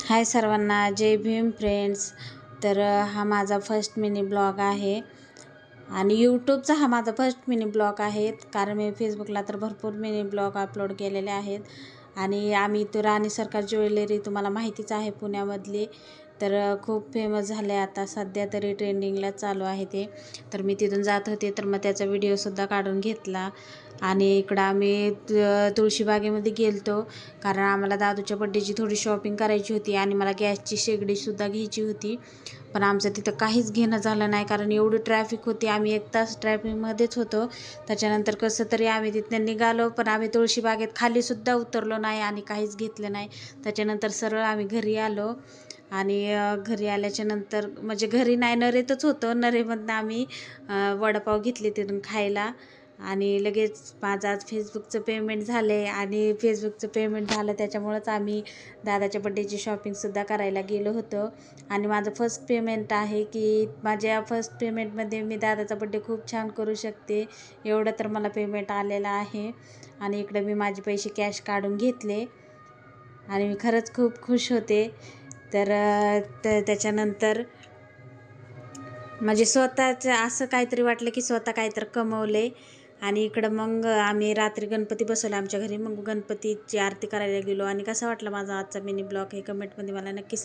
हाय सर्वांना, जय भीम फ्रेंड्स. तर हा माझा फर्स्ट मिनी ब्लॉग आहे आणि यूट्यूबचा हा माझा फर्स्ट मिनी ब्लॉग आहे. कारण मी फेसबुकला तर भरपूर मिनी ब्लॉग अपलोड केलेले आहेत. आणि आम्ही तो राणी सरकार ज्वेलरी तुम्हाला माहितीच आहे पुण्यामधली, तर खूप फेमस झाले आता सध्या तरी ट्रेंडिंगला चालू आहे ते. तर मी तिथून जात होते तर मग त्याचा व्हिडिओसुद्धा काढून घेतला. आणि इकडं आम्ही तुळशीबागेमध्ये गेलतो कारण आम्हाला दादूच्या बड्डेची थोडी शॉपिंग करायची होती आणि मला गॅसची शेगडीसुद्धा घ्यायची होती. पण आमचं तिथं काहीच घेणं झालं नाही कारण एवढी ट्रॅफिक होती. आम्ही 1 तास ट्रॅफिकमध्येच होतो. त्याच्यानंतर कसं तरी आम्ही तिथनं निघालो, पण आम्ही तुळशीबागेत खालीसुद्धा उतरलो नाही आणि काहीच घेतलं नाही. त्याच्यानंतर सरळ आम्ही घरी आलो आणि घरी आल्याच्या नंतर म्हणजे घरी नाही, नरेतच होतो. नरेमधनं आम्ही वडापाव घेतले तिथून खायला आणि लगेच माझं आज फेसबुकचं पेमेंट झाले आणि फेसबुकचं पेमेंट झालं त्याच्यामुळंच आम्ही दादाच्या बड्डेची शॉपिंगसुद्धा करायला गेलो होतो. आणि माझं फर्स्ट पेमेंट आहे की माझ्या फर्स्ट पेमेंटमध्ये मी दादाचा बड्डे खूप छान करू शकते, एवढं तर मला पेमेंट आलेलं आहे. आणि इकडे मी माझे पैसे कॅश काढून घेतले आणि मी खरंच खूप खुश होते. तर त्याच्यानंतर म्हणजे स्वतःचं असं काहीतरी वाटलं की स्वतः काहीतरी कमवले. आणि इकडं मग आम्ही रात्री गणपती बसवला आमच्या घरी. मग गणपतीची आरती करायला गेलो. आणि कसा वाटला माझा आजचा मिनी ब्लॉग हे कमेंटमध्ये मला नक्की सांगा.